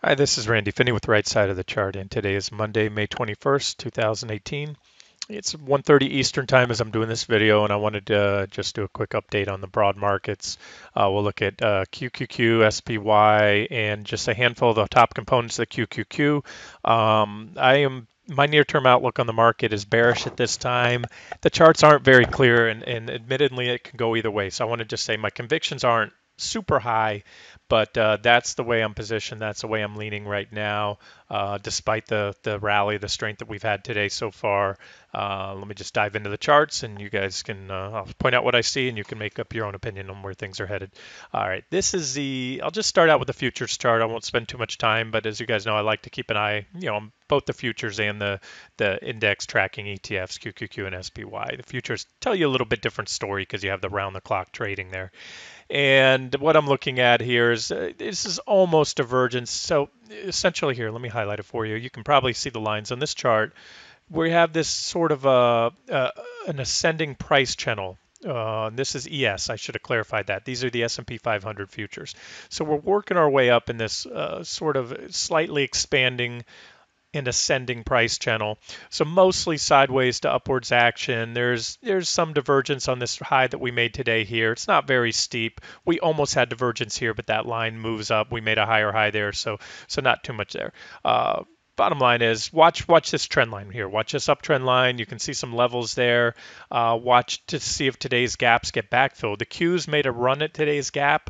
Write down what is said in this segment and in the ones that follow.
Hi, this is Randy Finney with Right Side of the Chart, and today is Monday, May 21st, 2018. It's 1:30 Eastern Time as I'm doing this video, and I wanted to just do a quick update on the broad markets. We'll look at QQQ, SPY, and just a handful of the top components of the QQQ. My near-term outlook on the market is bearish at this time. The charts aren't very clear, and admittedly, it can go either way. So I want to just say my convictions aren't super high, but that's the way I'm positioned. That's the way I'm leaning right now, despite the rally, the strength that we've had today so far. Let me just dive into the charts, and you guys can I'll point out what I see, and you can make up your own opinion on where things are headed. All right, this is I'll just start out with the futures chart. I won't spend too much time, but as you guys know, I like to keep an eye, on both the futures and the index tracking ETFs, QQQ and SPY. The futures tell you a little bit different story because you have the round the clock trading there. And what I'm looking at here is this is almost divergence. So essentially here, let me highlight it for you. You can probably see the lines on this chart. We have this sort of an ascending price channel. This is ES. I should have clarified that. These are the S&P 500 futures. So we're working our way up in this sort of slightly expanding and ascending price channel. So mostly sideways to upwards action. There's some divergence on this high that we made today here. It's not very steep. We almost had divergence here, but that line moves up. We made a higher high there, so not too much there. Bottom line is watch this trend line here. Watch this uptrend line. You can see some levels there. Watch to see if today's gaps get backfilled. The Qs made a run at today's gap,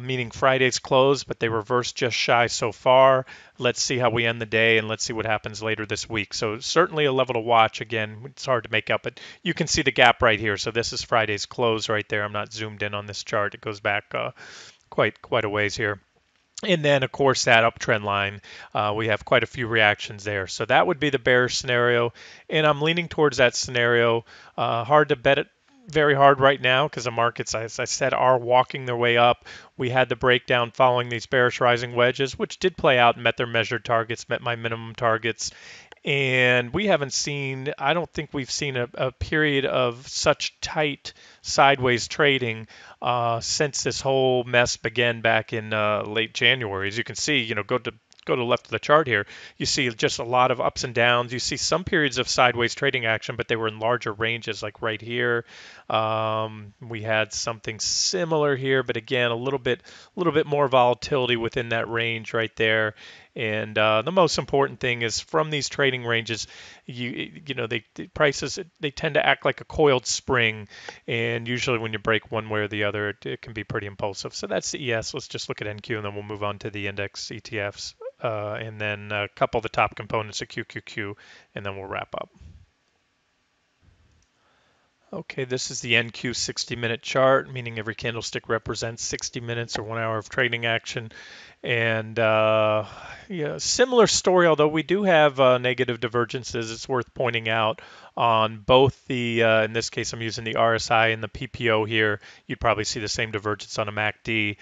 meaning Friday's close, but they reversed just shy so far. Let's see how we end the day, and let's see what happens later this week. So certainly a level to watch. Again, it's hard to make up, but you can see the gap right here. So this is Friday's close right there. I'm not zoomed in on this chart. It goes back quite a ways here. And then, of course, that uptrend line, we have quite a few reactions there. So that would be the bearish scenario, and I'm leaning towards that scenario. Hard to bet it very hard right now because the markets, as I said, are walking their way up. We had the breakdown following these bearish rising wedges, which did play out and met their measured targets, met my minimum targets. And we haven't seen, I don't think we've seen a period of such tight sideways trading since this whole mess began back in late January. As you can see, go to the left of the chart here, you see just a lot of ups and downs. You see some periods of sideways trading action, but they were in larger ranges, like right here. We had something similar here, but again, a little bit more volatility within that range right there. And the most important thing is from these trading ranges, the prices they tend to act like a coiled spring, and usually when you break one way or the other, it can be pretty impulsive. So that's the ES. Let's just look at NQ, and then we'll move on to the index ETFs, and then a couple of the top components of QQQ, and then we'll wrap up. Okay, this is the NQ 60-minute chart, meaning every candlestick represents 60 minutes or 1 hour of trading action. And yeah, similar story, although we do have negative divergences. It's worth pointing out on both the, in this case, I'm using the RSI and the PPO here. You'd probably see the same divergence on a MACD.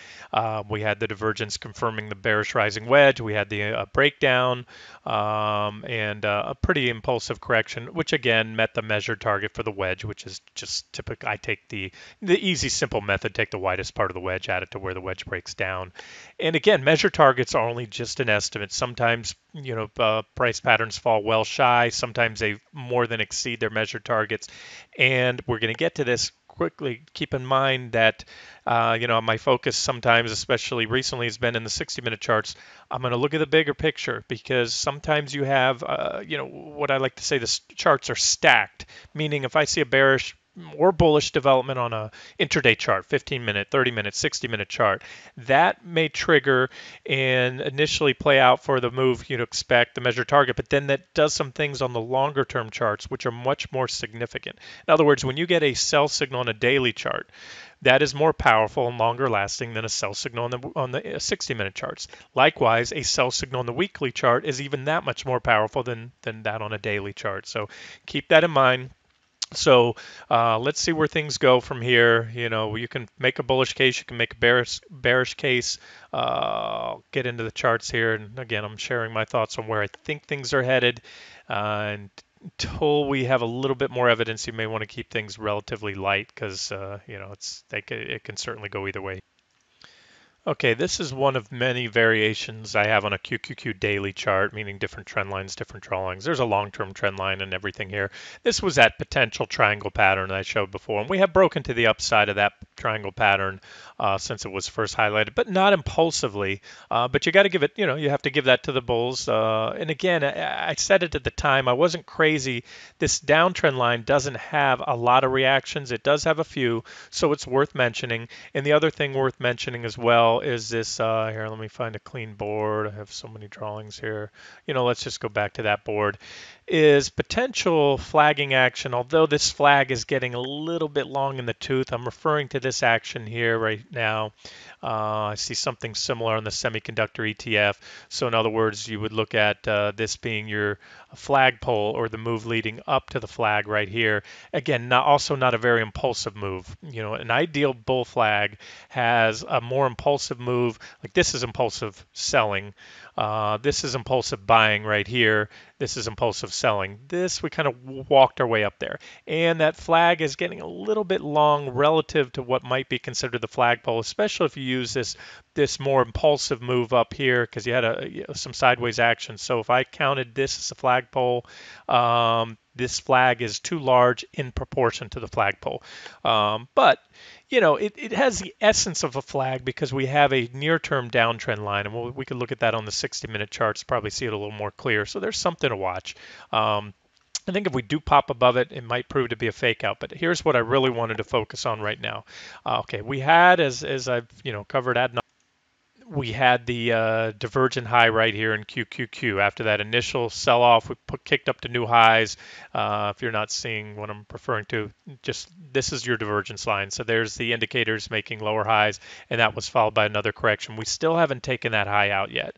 We had the divergence confirming the bearish rising wedge. We had the breakdown and a pretty impulsive correction, which again met the measured target for the wedge, which is just typical. I take the easy, simple method, take the widest part of the wedge, add it to where the wedge breaks down. And again, measure targets are only just an estimate. Sometimes, price patterns fall well shy. Sometimes they more than exceed their measured targets. And we're going to get to this quickly. Keep in mind that, my focus sometimes, especially recently, has been in the 60-minute charts. I'm going to look at the bigger picture because sometimes you have, what I like to say, the charts are stacked, meaning if I see a bearish or bullish development on a intraday chart, 15-minute, 30-minute, 60-minute chart, that may trigger and initially play out for the move you'd expect, the measured target, but then that does some things on the longer term charts, which are much more significant. In other words, when you get a sell signal on a daily chart, that is more powerful and longer lasting than a sell signal on the 60-minute charts. Likewise, a sell signal on the weekly chart is even that much more powerful than that on a daily chart. So keep that in mind. So let's see where things go from here. You can make a bullish case, you can make a bearish case. Get into the charts here, and again, I'm sharing my thoughts on where I think things are headed. And until we have a little bit more evidence, you may want to keep things relatively light because it can certainly go either way. Okay, this is one of many variations I have on a QQQ daily chart, meaning different trend lines, different drawings. There's a long-term trend line and everything here. This was that potential triangle pattern I showed before, and we have broken to the upside of that triangle pattern since it was first highlighted, but not impulsively. But you got to give it, you have to give that to the bulls. And again, I said it at the time, I wasn't crazy. This downtrend line doesn't have a lot of reactions. It does have a few, so it's worth mentioning. And the other thing worth mentioning as well is this, here, let me find a clean board. I have so many drawings here. Let's just go back to that board, is potential flagging action. Although this flag is getting a little bit long in the tooth, I'm referring to this action here right now. I see something similar on the semiconductor ETF. So in other words, you would look at this being your flagpole or the move leading up to the flag right here. Again, also not a very impulsive move. An ideal bull flag has a more impulsive move. Like this is impulsive selling. This is impulsive buying right here. This is impulsive selling. This, we kind of walked our way up there. And that flag is getting a little bit long relative to what might be considered the flagpole, especially if you use this more impulsive move up here because you had some sideways action. So if I counted this as a flagpole, this flag is too large in proportion to the flagpole. But it has the essence of a flag because we have a near-term downtrend line, and we could look at that on the 60-minute charts, probably see it a little more clear. So there's something to watch. I think if we do pop above it, it might prove to be a fake out. But here's what I really wanted to focus on right now. Okay, we had, as I've covered ad nauseam, we had the divergent high right here in QQQ. After that initial sell-off, we kicked up to new highs. If you're not seeing what I'm referring to, just this is your divergence line. So there's the indicators making lower highs, and that was followed by another correction. We still haven't taken that high out yet.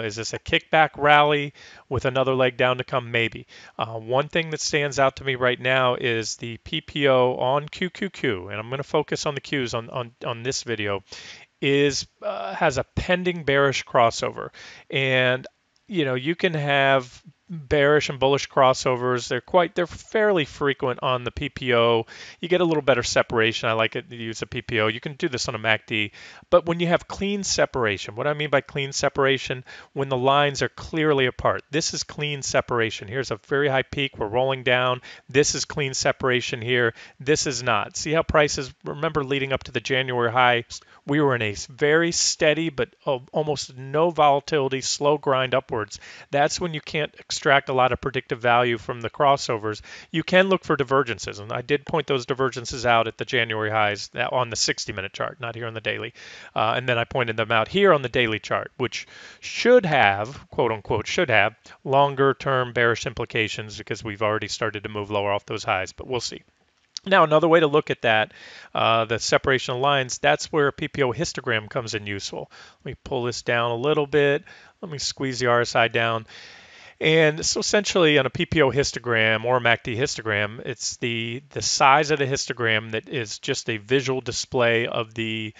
Is this a kickback rally with another leg down to come? Maybe. One thing that stands out to me right now is the PPO on QQQ, and I'm going to focus on the Qs on this video, has a pending bearish crossover. And you can have bearish and bullish crossovers. They're fairly frequent on the PPO. You get a little better separation. I like it to use a PPO. You can do this on a MACD. But when you have clean separation, what I mean by clean separation, when the lines are clearly apart. This is clean separation. Here's a very high peak. We're rolling down. This is clean separation here. This is not. See how prices, remember leading up to the January high, we were in a very steady but almost no volatility, slow grind upwards. That's when you can't extract a lot of predictive value from the crossovers. You can look for divergences, and I did point those divergences out at the January highs on the 60-minute chart, not here on the daily. And then I pointed them out here on the daily chart, which should have, quote unquote, longer term bearish implications because we've already started to move lower off those highs, but we'll see. Now, another way to look at that, the separation of lines, that's where a PPO histogram comes in useful. Let me pull this down a little bit. Let me squeeze the RSI down. And so essentially on a PPO histogram or a MACD histogram, it's the size of the histogram that is just a visual display of the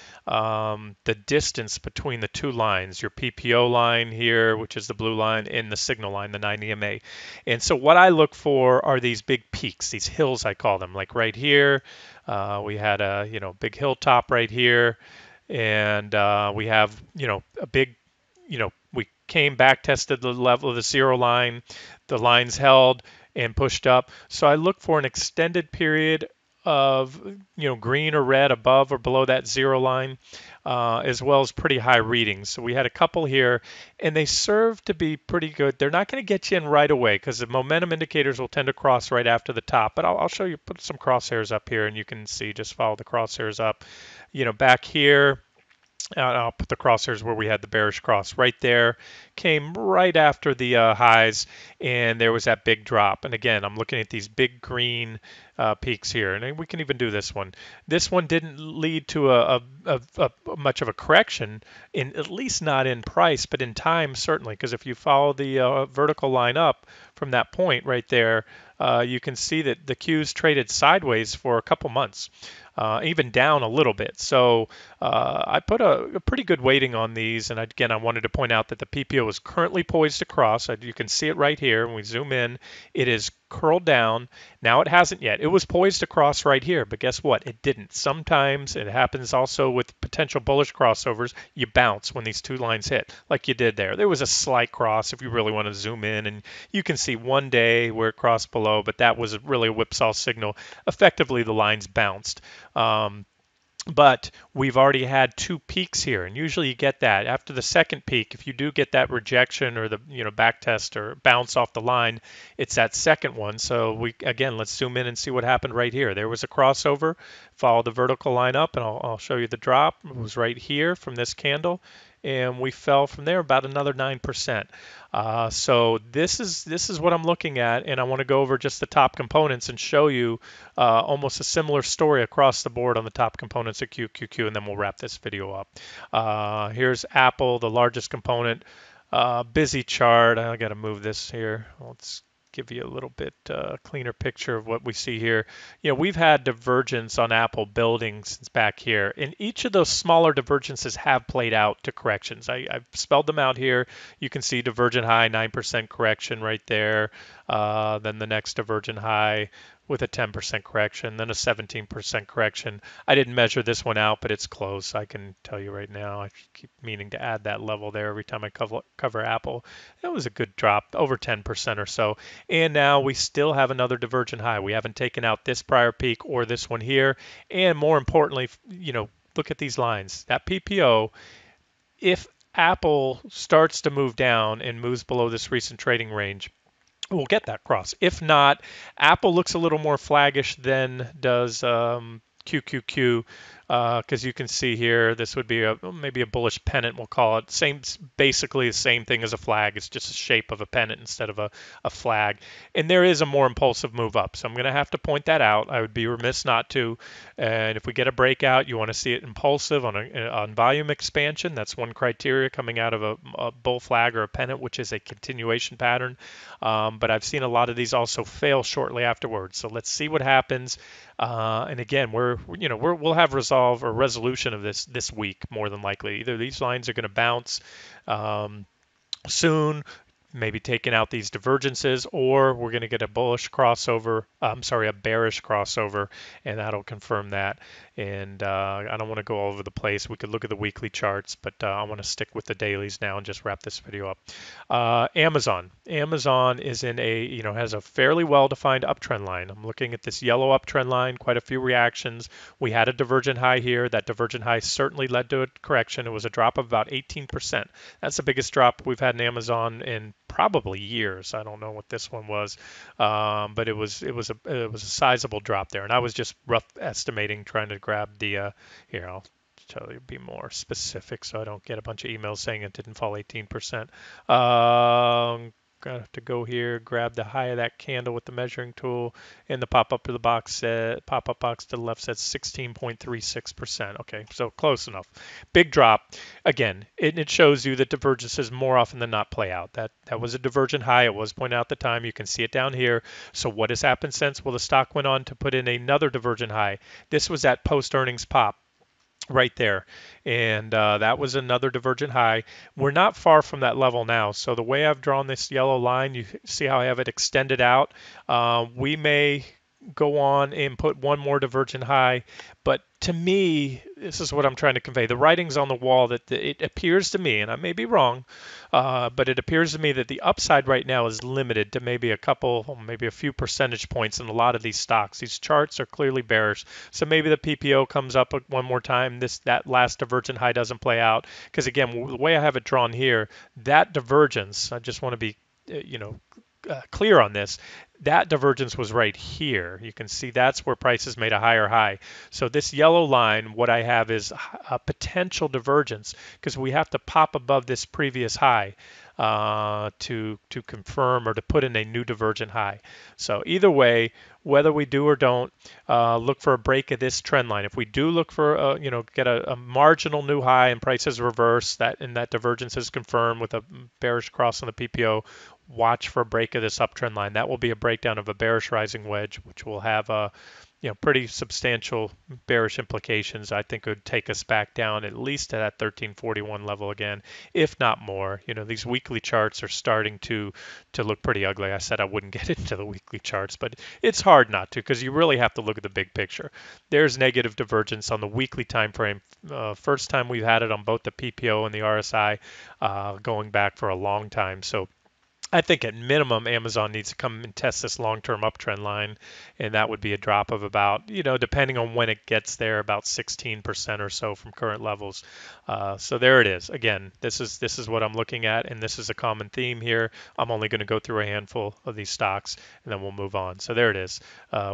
distance between the two lines, your PPO line here, which is the blue line, and the signal line, the 9 EMA. And so what I look for are these big peaks, these hills I call them, like right here. We had a big hilltop right here, and we have a big we came back, tested the level of the zero line, the lines held and pushed up. So I look for an extended period of green or red above or below that zero line, as well as pretty high readings. So we had a couple here, and they serve to be pretty good. They're not going to get you in right away because the momentum indicators will tend to cross right after the top. But I'll show you, put some crosshairs up here, and you can see, just follow the crosshairs up. Back here, I'll put the crosshairs where we had the bearish cross right there, came right after the highs, and there was that big drop. And again, I'm looking at these big green peaks here, and we can even do this one. This one didn't lead to a much of a correction, at least not in price, but in time certainly, because if you follow the vertical line up from that point right there, you can see that the Qs traded sideways for a couple months. Even down a little bit. So I put a pretty good weighting on these. And again, I wanted to point out that the PPO is currently poised to cross. You can see it right here. When we zoom in, it is curled down. Now it hasn't yet. It was poised to cross right here, but guess what? It didn't. Sometimes it happens also with potential bullish crossovers. You bounce when these two lines hit, like you did there. There was a slight cross if you really want to zoom in, and you can see one day where it crossed below, but that was really a whipsaw signal. Effectively, the lines bounced. But we've already had two peaks here, and usually you get that after the second peak. If you do get that rejection or the back test or bounce off the line, it's that second one. So let's zoom in and see what happened right here. There was a crossover, follow the vertical line up, and I'll show you the drop. It was right here from this candle, and we fell from there about another 9%. So this is what I'm looking at, and I want to go over just the top components and show you almost a similar story across the board on the top components of QQQ, and then we'll wrap this video up. Here's Apple, the largest component. Busy chart. I got to move this here. Let's give you a little bit cleaner picture of what we see here. We've had divergence on Apple building since back here, and each of those smaller divergences have played out to corrections. I've spelled them out here. You can see divergent high, 9% correction right there. Then the next divergent high with a 10% correction, then a 17% correction. I didn't measure this one out, but it's close. I can tell you right now. I keep meaning to add that level there every time I cover Apple. That was a good drop, over 10% or so. And now we still have another divergent high. We haven't taken out this prior peak or this one here. And more importantly, look at these lines. That PPO, if Apple starts to move down and moves below this recent trading range, we'll get that cross. If not, Apple looks a little more flaggish than does QQQ, because you can see here this would be maybe a bullish pennant, we'll call it. Basically the same thing as a flag. It's just a shape of a pennant instead of a flag. And there is a more impulsive move up, so I'm going to have to point that out. I would be remiss not to. And if we get a breakout, you want to see it impulsive on volume expansion. That's one criteria coming out of a bull flag or a pennant, which is a continuation pattern. But I've seen a lot of these also fail shortly afterwards. So let's see what happens. And again, we'll have resolve or resolution of this week, more than likely. Either these lines are going to bounce soon, maybe taking out these divergences, or we're going to get a bearish crossover, and that'll confirm that. And I don't want to go all over the place. We could look at the weekly charts, but I want to stick with the dailies now and just wrap this video up. Amazon is in has a fairly well-defined uptrend line. I'm looking at this yellow uptrend line, quite a few reactions. We had a divergent high here. That divergent high certainly led to a correction. It was a drop of about 18%. That's the biggest drop we've had in Amazon in probably years. I don't know what this one was, but it was a sizable drop there, and I was just rough estimating, trying to grab the here. I'll tell you, be more specific, so I don't get a bunch of emails saying it didn't fall 18%. Gonna have to go here, grab the high of that candle with the measuring tool, and the pop-up box to the left says 16.36%. Okay, so close enough. Big drop. Again, it shows you that divergences more often than not play out. That was a divergent high. It was pointed out at the time. You can see it down here. So what has happened since? Well, the stock went on to put in another divergent high. This was at post-earnings pop right there, and that was another divergent high. We're not far from that level now, so the way I've drawn this yellow line, you see how I have it extended out. We may go on and put one more divergent high, but to me, this is what I'm trying to convey. The writing's on the wall that it appears to me, and I may be wrong, but it appears to me that the upside right now is limited to maybe a few percentage points in a lot of these stocks. These charts are clearly bearish, so maybe the PPO comes up one more time. That last divergent high doesn't play out, because again, the way I have it drawn here, that divergence, I just want to be clear on this, that divergence was right here. You can see that's where prices made a higher high. So this yellow line, what I have is a potential divergence, because we have to pop above this previous high to confirm or to put in a new divergent high. So either way, whether we do or don't, look for a break of this trend line. If we do look for get a marginal new high and prices reverse, that divergence is confirmed with a bearish cross on the PPO, watch for a break of this uptrend line. That will be a breakdown of a bearish rising wedge, which will have pretty substantial bearish implications. I think it would take us back down at least to that 1341 level again, if not more. These weekly charts are starting to look pretty ugly. I said I wouldn't get into the weekly charts, but it's hard not to because you really have to look at the big picture. There's negative divergence on the weekly time frame. First time we've had it on both the PPO and the RSI, going back for a long time. So I think at minimum, Amazon needs to come and test this long-term uptrend line, and that would be a drop of about, depending on when it gets there, about 16% or so from current levels. So there it is. Again, this is what I'm looking at, and this is a common theme here. I'm only going to go through a handful of these stocks, and then we'll move on. So there it is.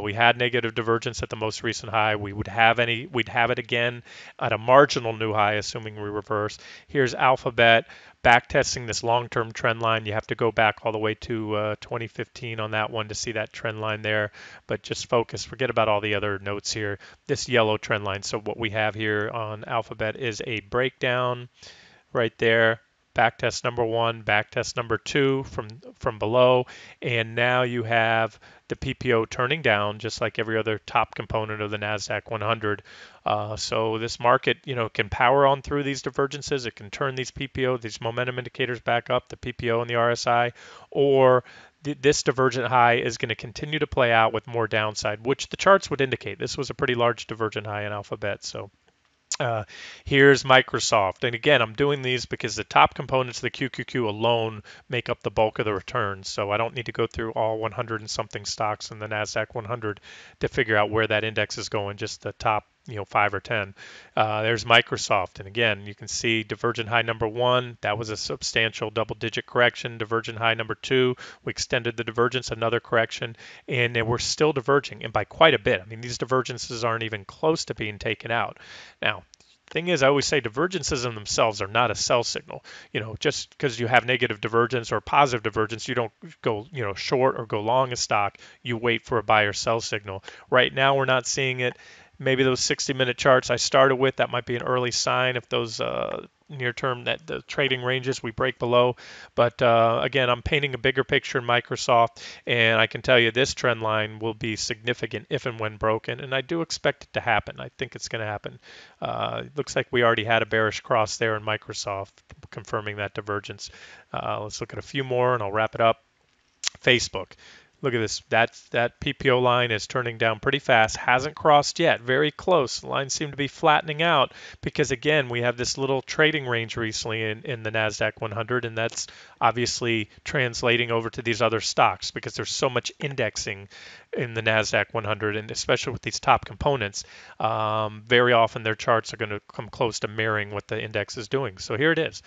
We had negative divergence at the most recent high. We'd have it again at a marginal new high, assuming we reverse. Here's Alphabet back testing this long-term trend line. You have to go back all the way to 2015 on that one to see that trend line there, but just focus, forget about all the other notes here, this yellow trend line. So what we have here on Alphabet is a breakdown right there, back test number one, back test number two from below, and now you have the PPO turning down just like every other top component of the Nasdaq 100. So this market, can power on through these divergences. It can turn these PPO, these momentum indicators back up, the PPO and the RSI, or this divergent high is going to continue to play out with more downside, which the charts would indicate. This was a pretty large divergent high in Alphabet. So here's Microsoft. And again, I'm doing these because the top components of the QQQ alone make up the bulk of the returns. So I don't need to go through all 100 and something stocks in the NASDAQ 100 to figure out where that index is going, just the top 5 or 10. There's Microsoft. And again, you can see divergent high number one, that was a substantial double-digit correction. Divergent high number two, we extended the divergence, another correction, and we're still diverging, and by quite a bit. I mean, these divergences aren't even close to being taken out. Now, thing is, I always say divergences in themselves are not a sell signal. Just because you have negative divergence or positive divergence, you don't go, short or go long a stock. You wait for a buy or sell signal. Right now, we're not seeing it. Maybe those 60-minute charts I started with, that might be an early sign if those near term, that the trading ranges we break below. But again, I'm painting a bigger picture in Microsoft, and I can tell you this trend line will be significant if and when broken, and I do expect it to happen. I think it's going to happen. It looks like we already had a bearish cross there in Microsoft, confirming that divergence. Let's look at a few more, and I'll wrap it up. Facebook. Look at this. That PPO line is turning down pretty fast. Hasn't crossed yet. Very close. The lines seem to be flattening out because, again, we have this little trading range recently in the NASDAQ 100, and that's obviously translating over to these other stocks because there's so much indexing in the NASDAQ 100, and especially with these top components, very often their charts are going to come close to mirroring what the index is doing. So here it is.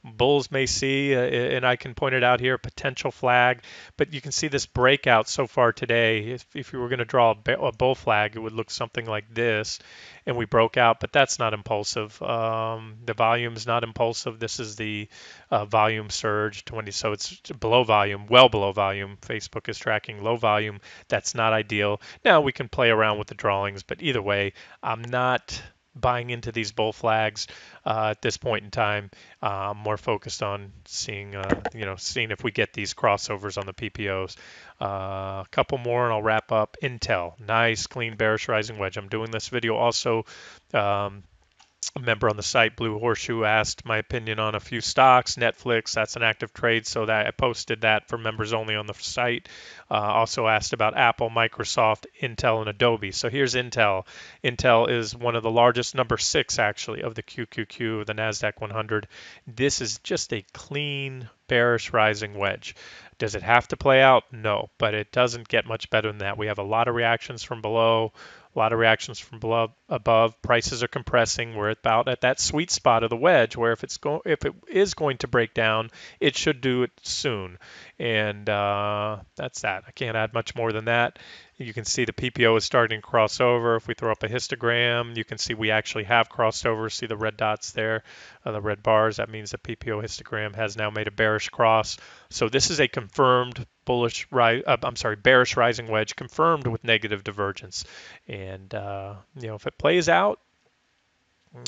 Bulls may see, and I can point it out here, a potential flag, but you can see this breakout so far today. If you were going to draw a bull flag, it would look something like this, and we broke out, but that's not impulsive. The volume is not impulsive. This is the volume surge 20, so it's below volume, well below volume. Facebook is tracking low volume. That's not ideal. Now we can play around with the drawings, but either way, I'm not buying into these bull flags at this point in time. I'm more focused on seeing if we get these crossovers on the PPOs. A couple more and I'll wrap up. Intel, nice clean bearish rising wedge. I'm doing this video also. A member on the site, Blue Horseshoe, asked my opinion on a few stocks. Netflix, that's an active trade, so that I posted that for members only on the site. Also asked about Apple, Microsoft, Intel, and Adobe. So here's Intel. Intel is one of the largest, number 6 actually, of the QQQ, the NASDAQ 100. This is just a clean bearish rising wedge. Does it have to play out? No, but it doesn't get much better than that. We have a lot of reactions from below, a lot of reactions from below, above. Prices are compressing. We're about at that sweet spot of the wedge where if it is going to break down, it should do it soon. And that's that. I can't add much more than that. You can see the PPO is starting to cross over. If we throw up a histogram, you can see we actually have crossed over. See the red dots there, the red bars. That means the PPO histogram has now made a bearish cross. So this is a confirmed bearish rising wedge, confirmed with negative divergence. And if it plays out,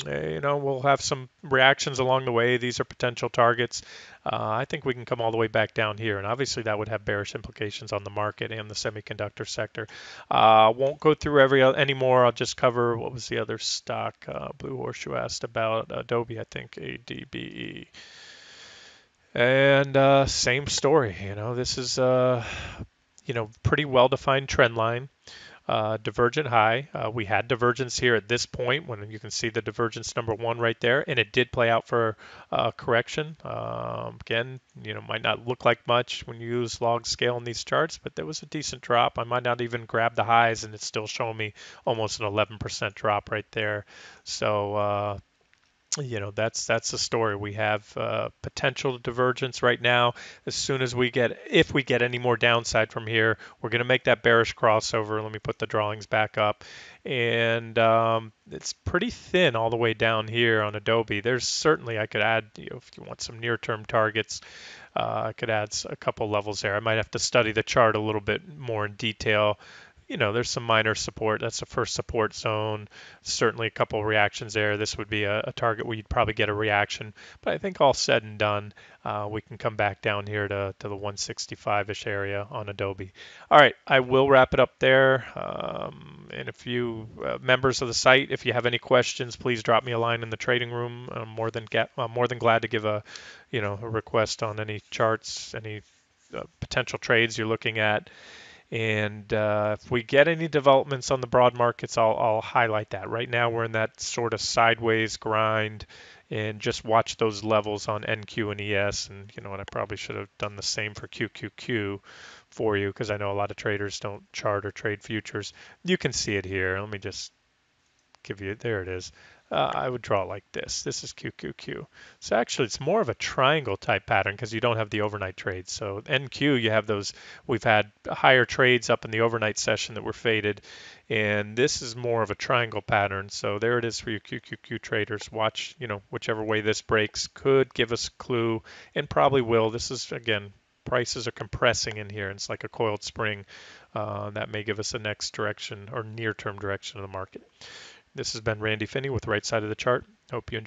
We'll have some reactions along the way. These are potential targets. I think we can come all the way back down here, and obviously that would have bearish implications on the market and the semiconductor sector. Won't go through anymore. I'll just cover what was the other stock. Blue Horseshoe asked about Adobe, I think, ADBE. And same story. This is pretty well-defined trend line. Divergent high. We had divergence here at this point when you can see the divergence number one right there, and it did play out for correction. Again, might not look like much when you use log scale in these charts, but there was a decent drop. I might not even grab the highs, and it's still showing me almost an 11% drop right there. So that's the story. We have potential divergence right now. As soon as if we get any more downside from here, we're going to make that bearish crossover. Let me put the drawings back up. And it's pretty thin all the way down here on Adobe. There's certainly, I could add, if you want some near-term targets, I could add a couple levels there. I might have to study the chart a little bit more in detail. There's some minor support. That's the first support zone. Certainly a couple of reactions there. This would be a target where you'd probably get a reaction. But I think all said and done, we can come back down here to the 165-ish area on Adobe. All right, I will wrap it up there. And if you members of the site, if you have any questions, please drop me a line in the trading room. I'm more than glad to give a request on any charts, any potential trades you're looking at. And if we get any developments on the broad markets, I'll highlight that. Right now, we're in that sort of sideways grind, and just watch those levels on NQ and ES. And I probably should have done the same for QQQ for you, because I know a lot of traders don't chart or trade futures. You can see it here. Let me just there it is. I would draw it like this. This is QQQ. So actually, it's more of a triangle type pattern because you don't have the overnight trades. So NQ, you have those. We've had higher trades up in the overnight session that were faded, and this is more of a triangle pattern. So there it is for you QQQ traders. Watch, whichever way this breaks could give us a clue, and probably will. This is, again, prices are compressing in here. It's like a coiled spring. That may give us a next direction or near-term direction of the market. This has been Randy Finney with Right Side of the Chart. Hope you enjoy.